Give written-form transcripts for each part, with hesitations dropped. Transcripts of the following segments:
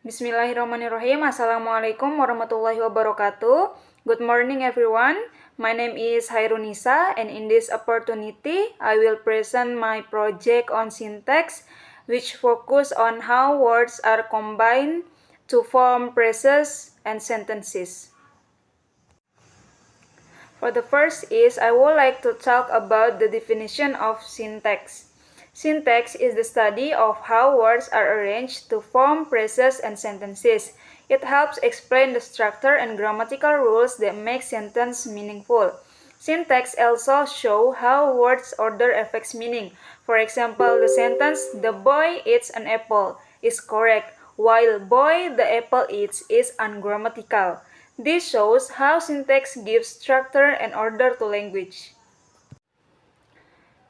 Bismillahirrahmanirrahim. Assalamualaikum warahmatullahi wabarakatuh. Good morning everyone. My name is Hairunisa and in this opportunity I will present my project on syntax which focus on how words are combined to form phrases and sentences. For the first is I would like to talk about the definition of syntax. Syntax is the study of how words are arranged to form phrases and sentences. It helps explain the structure and grammatical rules that make sentence meaningful. Syntax also show how words order affects meaning. For example, the sentence "the boy eats an apple" is correct, while "boy the apple eats" is ungrammatical. This shows how syntax gives structure and order to language.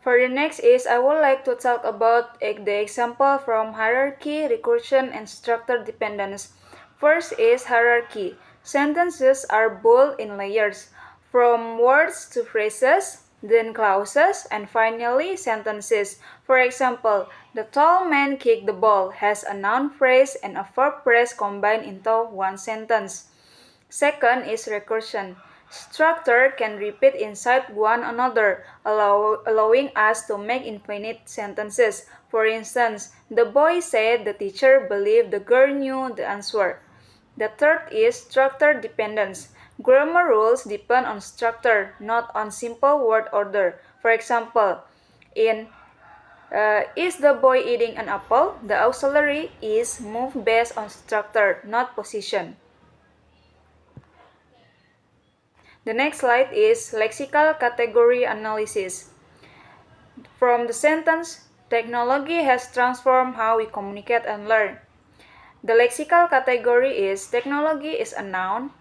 For the next is I would like to talk about the example from hierarchy, recursion, and structure dependence. First is hierarchy. Sentences are built in layers, from words to phrases, then clauses, and finally sentences. For example, the tall man kicked the ball has a noun phrase and a verb phrase combined into one sentence. Second is recursion. Structure can repeat inside one another, allowing us to make infinite sentences. For instance, the boy said the teacher believed the girl knew the answer. The third is structure dependence. Grammar rules depend on structure, not on simple word order. For example, in is the boy eating an apple? The auxiliary is moved based on structure, not position. The next slide is lexical category analysis. From the sentence, technology has transformed how we communicate and learn. The lexical category is technology is a noun,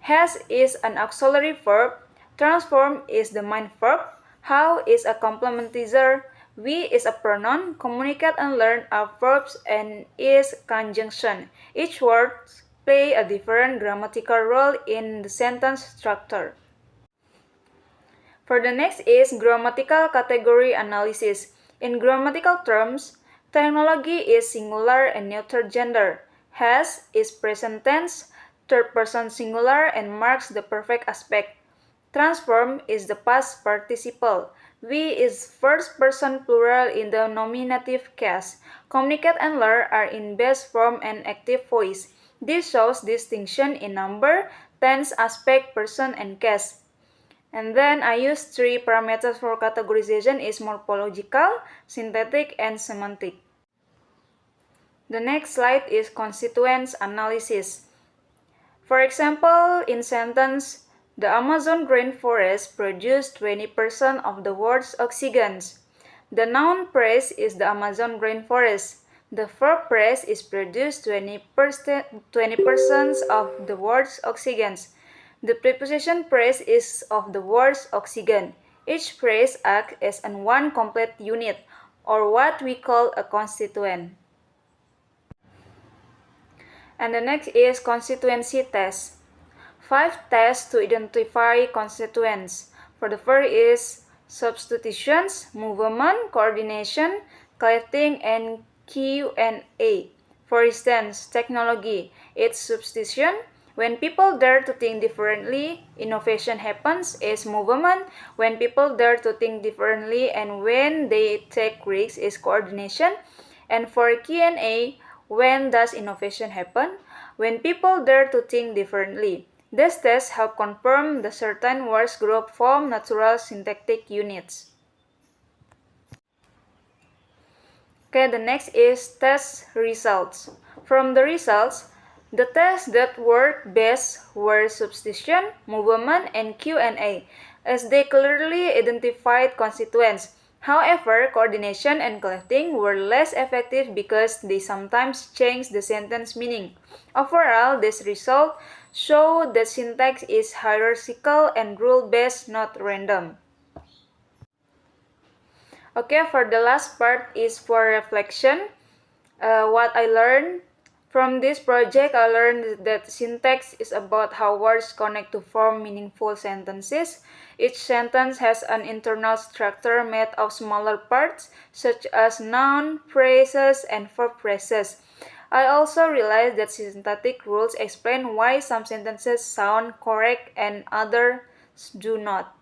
has is an auxiliary verb, transform is the main verb, how is a complementizer, we is a pronoun, communicate and learn are verbs, and is conjunction. Each word play a different grammatical role in the sentence structure. For the next is grammatical category analysis. In grammatical terms, technology is singular and neuter gender. Has is present tense, third person singular and marks the perfect aspect. Transform is the past participle. We is first person plural in the nominative case. Communicate and learn are in base form and active voice. This shows distinction in number, tense, aspect, person, and case. And then I use three parameters for categorization is morphological, synthetic, and semantic. The next slide is constituents analysis. For example, in sentence, the Amazon rainforest produced 20% of the world's oxygen. The noun phrase is the Amazon rainforest. The verb phrase is produced 20% of the world's oxygen. The preposition phrase is of the word's oxygen. Each phrase acts as one complete unit, or what we call a constituent. And the next is constituency test. 5 tests to identify constituents. For the first is substitutions, movement, coordination, collecting, and Q&A. For instance, technology, its substitution. When people dare to think differently, innovation happens is movement. When people dare to think differently and when they take risks is coordination. And for Q&A, when does innovation happen? When people dare to think differently. These tests help confirm the certain words group form natural syntactic units. Okay, the next is test results. From the results, the tests that worked best were substitution, movement, and Q&A, as they clearly identified constituents. However, coordination and collecting were less effective because they sometimes changed the sentence meaning. Overall, this result show that syntax is hierarchical and rule-based, not random. Okay, for the last part is for reflection. What I learned from this project, I learned that syntax is about how words connect to form meaningful sentences. Each sentence has an internal structure made of smaller parts, such as noun, phrases, and verb phrases. I also realized that synthetic rules explain why some sentences sound correct and others do not.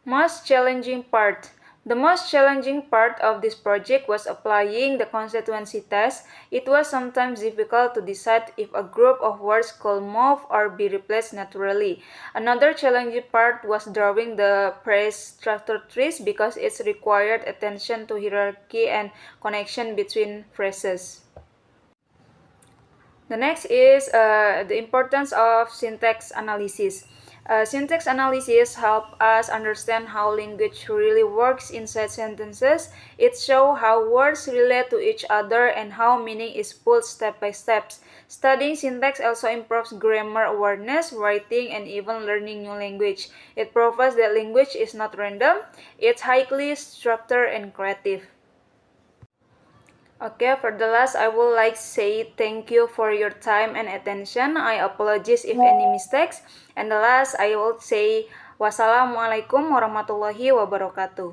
Most challenging part. The most challenging part of this project was applying the constituency test. It was sometimes difficult to decide if a group of words could move or be replaced naturally. Another challenging part was drawing the phrase structure trees because it required attention to hierarchy and connection between phrases. The next is the importance of syntax analysis. Syntax analysis help us understand how language really works inside sentences. It shows how words relate to each other and how meaning is pulled step by step. Studying syntax also improves grammar awareness, writing, and even learning new language. It proves that language is not random, it's highly structured and creative. Okay, for the last, I would like to say thank you for your time and attention. I apologize if any mistakes. And the last, I will say wassalamualaikum warahmatullahi wabarakatuh.